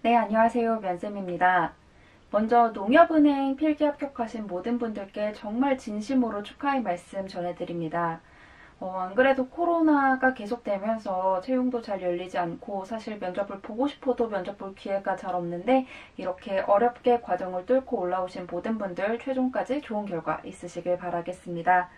네, 안녕하세요. 면쌤입니다. 먼저 농협은행 필기 합격하신 모든 분들께 정말 진심으로 축하의 말씀 전해드립니다. 안 그래도 코로나가 계속되면서 채용도 잘 열리지 않고 사실 면접을 보고 싶어도 면접 볼 기회가 잘 없는데 이렇게 어렵게 과정을 뚫고 올라오신 모든 분들 최종까지 좋은 결과 있으시길 바라겠습니다.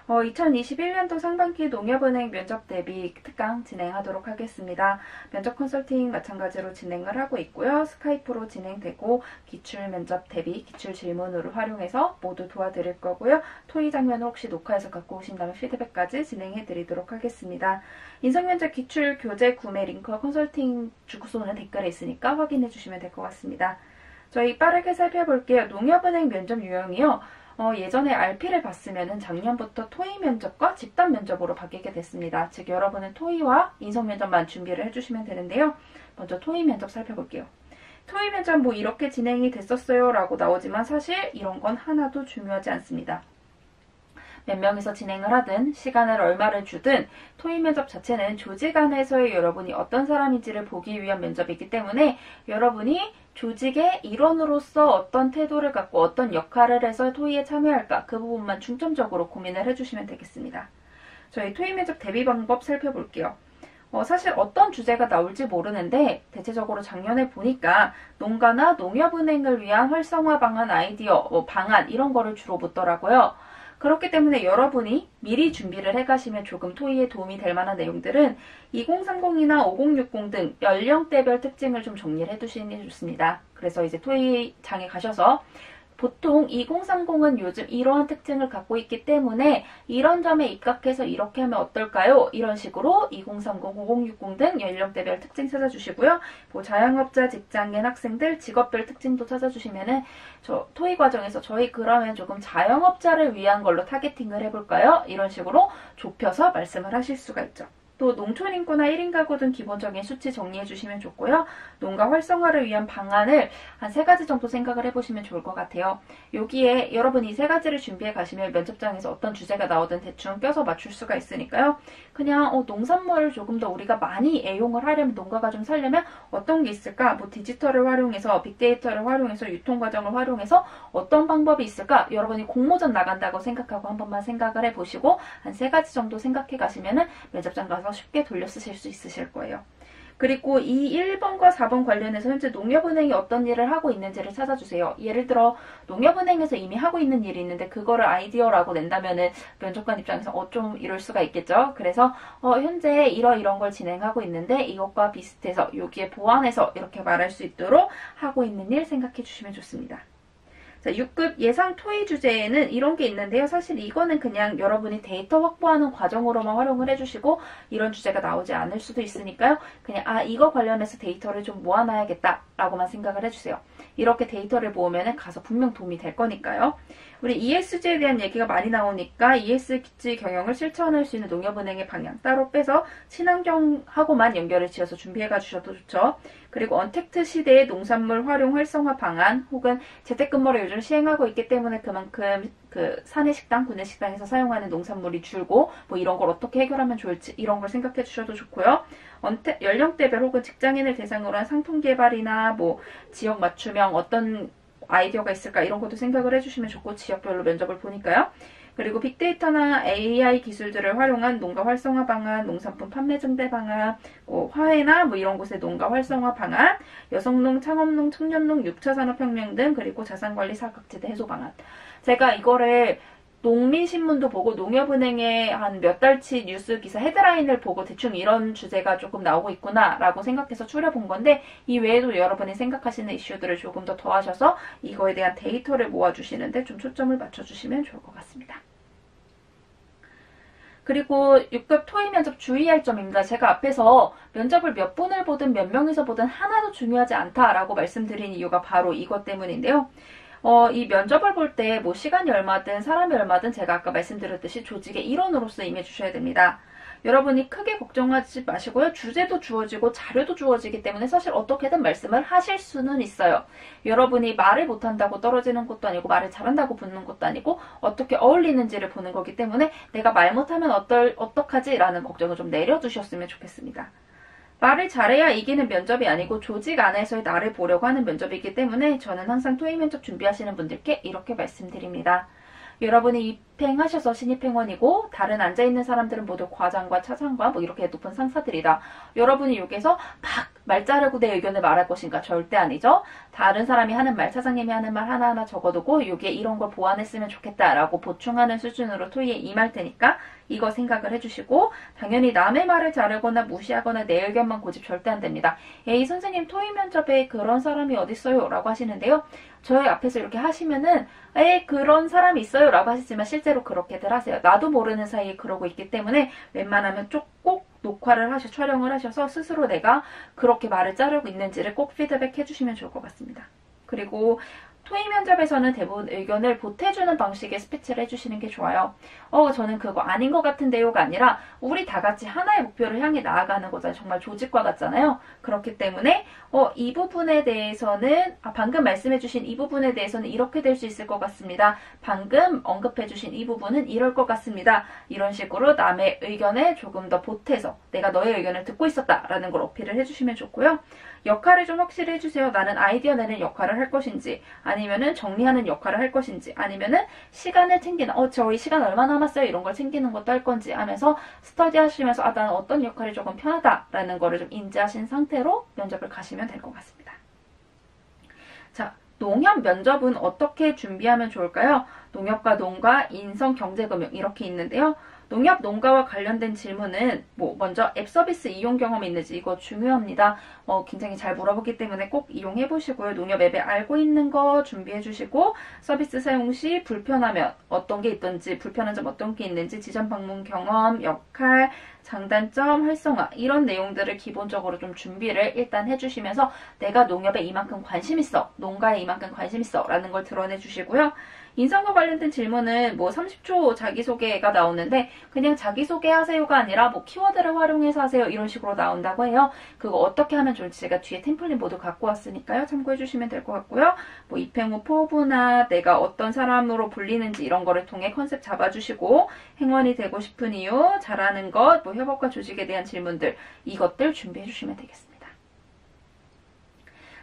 2021년도 상반기 농협은행 면접 대비 특강 진행하도록 하겠습니다. 면접 컨설팅 마찬가지로 진행을 하고 있고요. 스카이프로 진행되고 기출 면접 대비 기출 질문으로 활용해서 모두 도와드릴 거고요. 토의 장면을 혹시 녹화해서 갖고 오신다면 피드백까지 진행해 드리도록 하겠습니다. 인성면접 기출 교재 구매 링크와 컨설팅 주소는 댓글에 있으니까 확인해 주시면 될 것 같습니다. 저희 빠르게 살펴볼게요. 농협은행 면접 유형이요. 예전에 RP를 봤으면 작년부터 토의 면접과 집단 면접으로 바뀌게 됐습니다. 즉 여러분은 토의와 인성 면접만 준비를 해주시면 되는데요. 먼저 토의 면접 살펴볼게요. 토의 면접 뭐 이렇게 진행이 됐었어요 라고 나오지만 사실 이런 건 하나도 중요하지 않습니다. 몇 명이서 진행을 하든 시간을 얼마를 주든 토의 면접 자체는 조직 안에서의 여러분이 어떤 사람인지를 보기 위한 면접이기 때문에 여러분이 조직의 일원으로서 어떤 태도를 갖고 어떤 역할을 해서 토의에 참여할까 그 부분만 중점적으로 고민을 해주시면 되겠습니다. 저희 토의 면접 대비 방법 살펴볼게요. 사실 어떤 주제가 나올지 모르는데 대체적으로 작년에 보니까 농가나 농협은행을 위한 활성화 방안 아이디어, 방안 이런 거를 주로 묻더라고요. 그렇기 때문에 여러분이 미리 준비를 해가시면 조금 토의에 도움이 될 만한 내용들은 2030이나 5060 등 연령대별 특징을 좀 정리를 해두시는 게 좋습니다. 그래서 이제 토의장에 가셔서 보통 2030은 요즘 이러한 특징을 갖고 있기 때문에 이런 점에 입각해서 이렇게 하면 어떨까요? 이런 식으로 2030, 5060 등 연령대별 특징 찾아주시고요. 뭐 자영업자, 직장인, 학생들, 직업별 특징도 찾아주시면은 저 토의 과정에서 저희 그러면 조금 자영업자를 위한 걸로 타겟팅을 해볼까요? 이런 식으로 좁혀서 말씀을 하실 수가 있죠. 또 농촌인구나 1인 가구 등 기본적인 수치 정리해 주시면 좋고요. 농가 활성화를 위한 방안을 한 3가지 정도 생각을 해보시면 좋을 것 같아요. 여기에 여러분이 3가지를 준비해 가시면 면접장에서 어떤 주제가 나오든 대충 껴서 맞출 수가 있으니까요. 그냥 농산물을 조금 더 우리가 많이 애용을 하려면 농가가 좀 살려면 어떤 게 있을까? 뭐 디지털을 활용해서 빅데이터를 활용해서 유통과정을 활용해서 어떤 방법이 있을까? 여러분이 공모전 나간다고 생각하고 한 번만 생각을 해보시고 한 3가지 정도 생각해 가시면은 면접장 가서 쉽게 돌려 쓰실 수 있으실 거예요. 그리고 이 1번과 4번 관련해서 현재 농협은행이 어떤 일을 하고 있는지를 찾아주세요. 예를 들어 농협은행에서 이미 하고 있는 일이 있는데 그거를 아이디어라고 낸다면은 면접관 입장에서 좀 이럴 수가 있겠죠. 그래서 현재 이런 걸 진행하고 있는데 이것과 비슷해서 여기에 보완해서 이렇게 말할 수 있도록 하고 있는 일 생각해 주시면 좋습니다. 자, 6급 예상 토의 주제에는 이런 게 있는데요. 사실 이거는 그냥 여러분이 데이터 확보하는 과정으로만 활용을 해주시고 이런 주제가 나오지 않을 수도 있으니까요. 그냥 이거 관련해서 데이터를 좀 모아놔야겠다 라고만 생각을 해주세요. 이렇게 데이터를 모으면 가서 분명 도움이 될 거니까요. 우리 ESG에 대한 얘기가 많이 나오니까 ESG 경영을 실천할 수 있는 농협은행의 방향 따로 빼서 친환경하고만 연결을 지어서 준비해가 주셔도 좋죠. 그리고 언택트 시대의 농산물 활용 활성화 방안 혹은 재택근무를 요즘 시행하고 있기 때문에 그만큼 그 사내식당, 구내식당에서 사용하는 농산물이 줄고 뭐 이런 걸 어떻게 해결하면 좋을지 이런 걸 생각해 주셔도 좋고요. 연령대별 혹은 직장인을 대상으로 한 상품 개발이나 뭐 지역 맞춤형 어떤 아이디어가 있을까 이런 것도 생각을 해주시면 좋고 지역별로 면접을 보니까요. 그리고 빅데이터나 AI 기술들을 활용한 농가 활성화 방안, 농산품 판매 증대 방안, 화훼나 뭐 이런 곳의 농가 활성화 방안, 여성농, 창업농, 청년농, 6차 산업혁명 등 그리고 자산관리 사각지대 해소 방안. 제가 이거를 농민신문도 보고 농협은행의 한 몇 달치 뉴스 기사 헤드라인을 보고 대충 이런 주제가 조금 나오고 있구나 라고 생각해서 추려본 건데 이 외에도 여러분이 생각하시는 이슈들을 조금 더 더하셔서 이거에 대한 데이터를 모아주시는데 좀 초점을 맞춰주시면 좋을 것 같습니다. 그리고 6급 토의 면접 주의할 점입니다. 제가 앞에서 면접을 몇 분을 보든 몇 명이서 보든 하나도 중요하지 않다라고 말씀드린 이유가 바로 이것 때문인데요. 이 면접을 볼 때 뭐 시간이 얼마든 사람이 얼마든 제가 아까 말씀드렸듯이 조직의 일원으로서 임해주셔야 됩니다. 여러분이 크게 걱정하지 마시고요. 주제도 주어지고 자료도 주어지기 때문에 사실 어떻게든 말씀을 하실 수는 있어요. 여러분이 말을 못한다고 떨어지는 것도 아니고 말을 잘한다고 붙는 것도 아니고 어떻게 어울리는지를 보는 거기 때문에 내가 말 못하면 어떡하지? 라는 걱정을 좀 내려두셨으면 좋겠습니다. 말을 잘해야 이기는 면접이 아니고 조직 안에서의 나를 보려고 하는 면접이기 때문에 저는 항상 토익 면접 준비하시는 분들께 이렇게 말씀드립니다. 여러분이 입행하셔서 신입행원이고 다른 앉아있는 사람들은 모두 과장과 차장과 뭐 이렇게 높은 상사들이다. 여러분이 여기서 막 말 자르고 내 의견을 말할 것인가? 절대 아니죠. 다른 사람이 하는 말, 차장님이 하는 말 하나하나 적어두고 여기에 이런 걸 보완했으면 좋겠다라고 보충하는 수준으로 토익에 임할 테니까 이거 생각을 해주시고 당연히 남의 말을 자르거나 무시하거나 내 의견만 고집 절대 안 됩니다. 에이 선생님 토익 면접에 그런 사람이 어딨어요? 라고 하시는데요. 저희 앞에서 이렇게 하시면은 에이 그런 사람이 있어요 라고 하시지만 실제로 그렇게들 하세요. 나도 모르는 사이에 그러고 있기 때문에 웬만하면 꼭 녹화를 촬영을 하셔서 스스로 내가 그렇게 말을 자르고 있는지를 꼭 피드백 해주시면 좋을 것 같습니다. 그리고 토익 면접에서는 대부분 의견을 보태주는 방식의 스피치를 해주시는 게 좋아요. 저는 그거 아닌 것 같은데요가 아니라 우리 다 같이 하나의 목표를 향해 나아가는 거잖아요. 정말 조직과 같잖아요. 그렇기 때문에 이 부분에 대해서는 방금 말씀해주신 이 부분에 대해서는 이렇게 될 수 있을 것 같습니다. 방금 언급해주신 이 부분은 이럴 것 같습니다. 이런 식으로 남의 의견을 조금 더 보태서 내가 너의 의견을 듣고 있었다라는 걸 어필을 해주시면 좋고요. 역할을 좀 확실히 해주세요. 나는 아이디어 내는 역할을 할 것인지 아니면은 정리하는 역할을 할 것인지 아니면은 시간을 챙기는 저희 시간 얼마 남았어요? 이런 걸 챙기는 것도 할 건지 하면서 스터디 하시면서 나는 어떤 역할이 조금 편하다라는 거를 좀 인지하신 상태로 면접을 가시면 될 것 같습니다. 자, 농협 면접은 어떻게 준비하면 좋을까요? 농협과 농가, 인성, 경제금융 이렇게 있는데요. 농협, 농가와 관련된 질문은 먼저 앱 서비스 이용 경험이 있는지 이거 중요합니다. 굉장히 잘 물어보기 때문에 꼭 이용해 보시고요. 농협 앱에 알고 있는 거 준비해 주시고 서비스 사용 시 불편하면 어떤 게 있던지 불편한 점 어떤 게 있는지 지점 방문 경험, 역할, 장단점, 활성화 이런 내용들을 기본적으로 좀 준비를 일단 해주시면서 내가 농협에 이만큼 관심 있어, 농가에 이만큼 관심 있어 라는 걸 드러내 주시고요. 인성과 관련된 질문은 30초 자기소개가 나오는데 그냥 자기소개 하세요가 아니라 키워드를 활용해서 하세요 이런 식으로 나온다고 해요. 그거 어떻게 하면 좋을지 제가 뒤에 템플릿 모두 갖고 왔으니까요. 참고해 주시면 될 것 같고요. 입행 후 포부나 내가 어떤 사람으로 불리는지 이런 거를 통해 컨셉 잡아주시고 행원이 되고 싶은 이유, 잘하는 것, 협업과 조직에 대한 질문들 이것들 준비해 주시면 되겠습니다.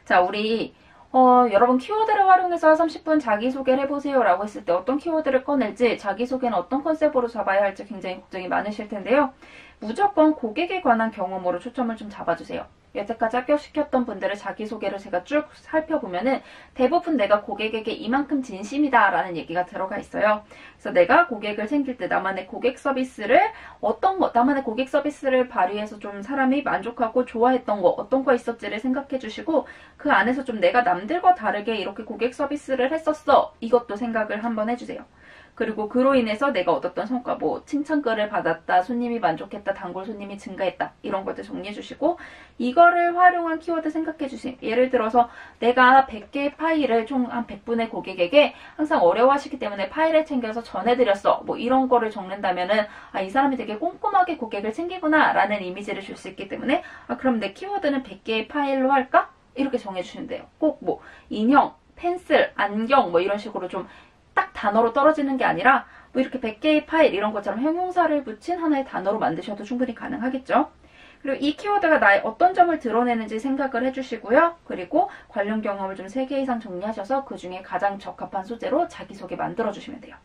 자, 우리 여러분 키워드를 활용해서 30분 자기소개를 해보세요 라고 했을 때 어떤 키워드를 꺼낼지 자기소개는 어떤 컨셉으로 잡아야 할지 굉장히 걱정이 많으실 텐데요. 무조건 고객에 관한 경험으로 초점을 좀 잡아주세요. 여태까지 합격시켰던 분들의 자기소개를 제가 쭉 살펴보면은 대부분 내가 고객에게 이만큼 진심이다 라는 얘기가 들어가 있어요. 그래서 내가 고객을 챙길 때 나만의 고객 서비스를 나만의 고객 서비스를 발휘해서 좀 사람이 만족하고 좋아했던 거 어떤 거 있었지를 생각해 주시고 그 안에서 좀 내가 남들과 다르게 이렇게 고객 서비스를 했었어 이것도 생각을 한번 해주세요. 그리고 그로 인해서 내가 얻었던 성과 칭찬글을 받았다, 손님이 만족했다, 단골 손님이 증가했다 이런 것들 정리해 주시고 이거를 활용한 키워드 생각해 주세요. 예를 들어서 내가 100개의 파일을 총 한 100분의 고객에게 항상 어려워하시기 때문에 파일을 챙겨서 전해드렸어 이런 거를 적는다면은 이 사람이 되게 꼼꼼하게 고객을 챙기구나 라는 이미지를 줄 수 있기 때문에 그럼 내 키워드는 100개의 파일로 할까? 이렇게 정해주시면 돼요. 꼭 인형, 펜슬, 안경 이런 식으로 좀 딱 단어로 떨어지는 게 아니라 이렇게 100개의 파일 이런 것처럼 형용사를 붙인 하나의 단어로 만드셔도 충분히 가능하겠죠. 그리고 이 키워드가 나의 어떤 점을 드러내는지 생각을 해주시고요. 그리고 관련 경험을 좀 3개 이상 정리하셔서 그 중에 가장 적합한 소재로 자기소개 만들어주시면 돼요.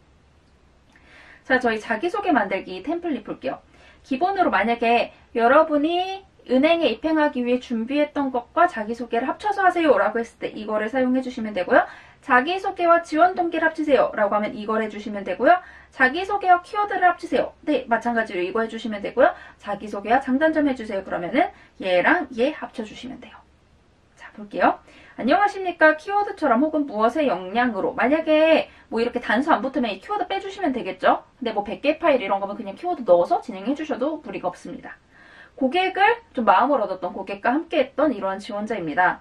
자, 저희 자기소개 만들기 템플릿 볼게요. 기본으로 만약에 여러분이 은행에 입행하기 위해 준비했던 것과 자기소개를 합쳐서 하세요 라고 했을 때 이거를 사용해 주시면 되고요. 자기소개와 지원 동기를 합치세요 라고 하면 이걸 해주시면 되고요. 자기소개와 키워드를 합치세요. 네, 마찬가지로 이거 해주시면 되고요. 자기소개와 장단점 해주세요. 그러면은 얘랑 얘 합쳐주시면 돼요. 자, 볼게요. 안녕하십니까. 키워드처럼 혹은 무엇의 역량으로 만약에 이렇게 단수 안 붙으면 이 키워드 빼주시면 되겠죠. 근데 100개 파일 이런 거면 그냥 키워드 넣어서 진행해 주셔도 무리가 없습니다. 고객을 좀 마음을 얻었던 고객과 함께했던 이러한 지원자입니다.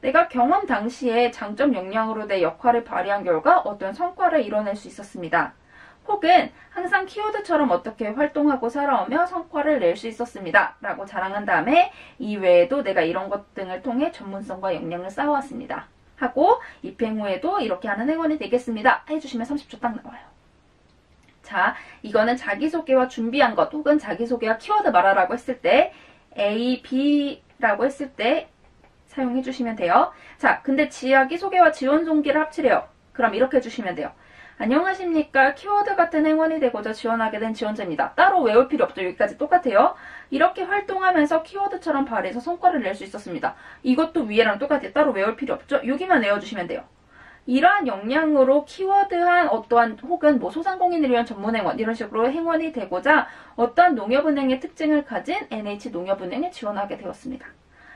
내가 경험 당시에 장점 역량으로 내 역할을 발휘한 결과 어떤 성과를 이뤄낼 수 있었습니다. 혹은 항상 키워드처럼 어떻게 활동하고 살아오며 성과를 낼 수 있었습니다. 라고 자랑한 다음에 이외에도 내가 이런 것 등을 통해 전문성과 역량을 쌓아왔습니다. 하고 입행 후에도 이렇게 하는 행원이 되겠습니다. 해주시면 30초 딱 나와요. 자, 이거는 자기소개와 준비한 것 혹은 자기소개와 키워드 말하라고 했을 때 A, B라고 했을 때 사용해 주시면 돼요. 자, 근데 지약이 소개와 지원 동기를 합치래요. 그럼 이렇게 해주시면 돼요. 안녕하십니까. 키워드 같은 행원이 되고자 지원하게 된 지원자입니다. 따로 외울 필요 없죠. 여기까지 똑같아요. 이렇게 활동하면서 키워드처럼 발휘해서 성과를 낼 수 있었습니다. 이것도 위에랑 똑같아요. 따로 외울 필요 없죠. 여기만 외워주시면 돼요. 이러한 역량으로 키워드한 어떠한 혹은 뭐 소상공인을 위한 전문행원 이런 식으로 행원이 되고자 어떠한 농협은행의 특징을 가진 NH농협은행에 지원하게 되었습니다.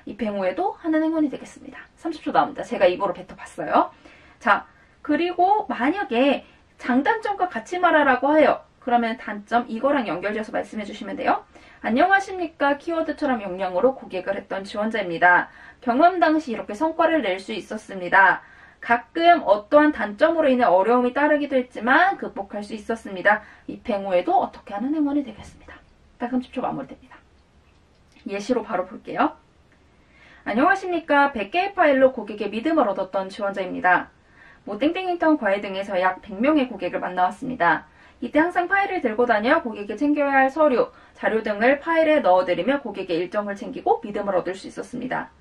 입행 후에도 하는 행원이 되겠습니다. 30초 남았습니다. 제가 입으로 뱉어봤어요. 자, 그리고 만약에 장단점과 같이 말하라고 해요. 그러면 단점 이거랑 연결지어서 말씀해 주시면 돼요. 안녕하십니까. 키워드처럼 역량으로 고객을 했던 지원자입니다. 경험 당시 이렇게 성과를 낼 수 있었습니다. 가끔 어떠한 단점으로 인해 어려움이 따르기도 했지만 극복할 수 있었습니다. 입행 후에도 어떻게 하는 행원이 되겠습니다. 딱 30초 마무리됩니다. 예시로 바로 볼게요. 안녕하십니까. 100개의 파일로 고객의 믿음을 얻었던 지원자입니다. 땡땡인턴 과외 등에서 약 100명의 고객을 만나왔습니다. 이때 항상 파일을 들고 다녀 고객이 챙겨야 할 서류, 자료 등을 파일에 넣어드리며 고객의 일정을 챙기고 믿음을 얻을 수 있었습니다.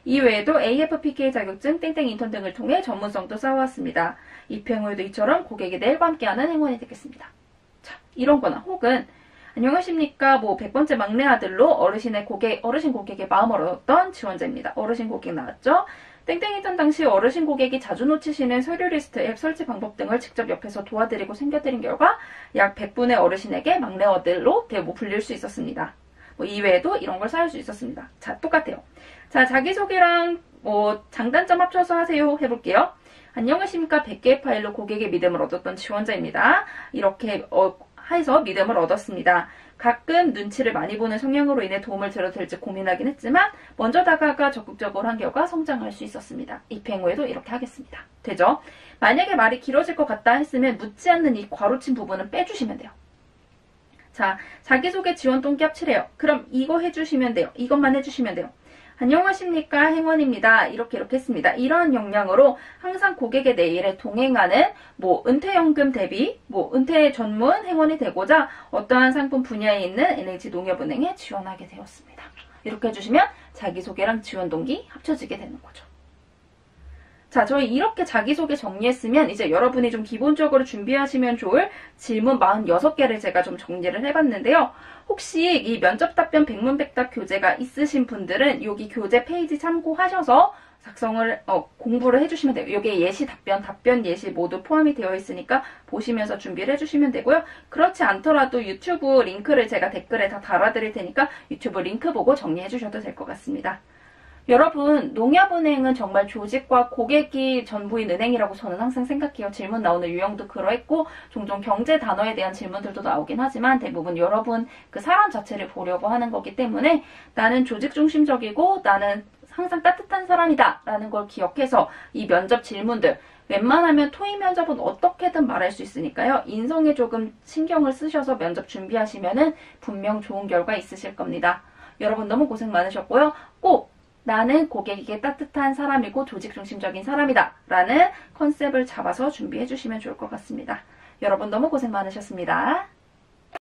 이외에도 AFPK 자격증, 땡땡인턴 등을 통해 전문성도 쌓아왔습니다. 입행 후에도 이처럼 고객이 내일과 함께하는 행운이 되겠습니다. 자, 이런 거나 혹은 안녕하십니까. 100번째 막내 아들로 어르신 고객의 마음을 얻었던 지원자입니다. 어르신 고객 나왔죠? 땡땡이던 당시 어르신 고객이 자주 놓치시는 서류 리스트 앱 설치 방법 등을 직접 옆에서 도와드리고 챙겨드린 결과 약 100분의 어르신에게 막내 아들로 불릴 수 있었습니다. 이외에도 이런 걸 쌓을 수 있었습니다. 자, 똑같아요. 자, 자기소개랑 장단점 합쳐서 하세요 해볼게요. 안녕하십니까. 100개의 파일로 고객의 믿음을 얻었던 지원자입니다. 이렇게 해서 믿음을 얻었습니다. 가끔 눈치를 많이 보는 성향으로 인해 도움을 드려도 될지 고민하긴 했지만 먼저 다가가 적극적으로 한 결과 성장할 수 있었습니다. 입행 후에도 이렇게 하겠습니다. 되죠? 만약에 말이 길어질 것 같다 했으면 묻지 않는 이 괄호친 부분은 빼주시면 돼요. 자, 자기소개 지원 동기 합치래요. 그럼 이거 해주시면 돼요. 이것만 해주시면 돼요. 안녕하십니까. 행원입니다. 이렇게 했습니다. 이러한 역량으로 항상 고객의 내일에 동행하는 은퇴연금 대비 은퇴 전문 행원이 되고자 어떠한 상품 분야에 있는 NH농협은행에 지원하게 되었습니다. 이렇게 해주시면 자기소개랑 지원 동기 합쳐지게 되는 거죠. 자, 저희 이렇게 자기소개 정리했으면 이제 여러분이 좀 기본적으로 준비하시면 좋을 질문 46개를 제가 좀 정리를 해봤는데요. 혹시 이 면접 답변 백문백답 교재가 있으신 분들은 여기 교재 페이지 참고하셔서 작성을 공부를 해주시면 돼요. 여기에 예시 답변 예시 모두 포함이 되어 있으니까 보시면서 준비를 해주시면 되고요. 그렇지 않더라도 유튜브 링크를 제가 댓글에 다 달아드릴 테니까 유튜브 링크 보고 정리해 주셔도 될 것 같습니다. 여러분, 농협은행은 정말 조직과 고객이 전부인 은행이라고 저는 항상 생각해요. 질문 나오는 유형도 그러했고 종종 경제 단어에 대한 질문들도 나오긴 하지만 대부분 여러분 그 사람 자체를 보려고 하는 거기 때문에 나는 조직 중심적이고 나는 항상 따뜻한 사람이다 라는 걸 기억해서 이 면접 질문들 웬만하면 토익 면접은 어떻게든 말할 수 있으니까요. 인성에 조금 신경을 쓰셔서 면접 준비하시면은 분명 좋은 결과 있으실 겁니다. 여러분 너무 고생 많으셨고요. 꼭 나는 고객에게 따뜻한 사람이고 조직 중심적인 사람이다 라는 컨셉을 잡아서 준비해 주시면 좋을 것 같습니다. 여러분 너무 고생 많으셨습니다.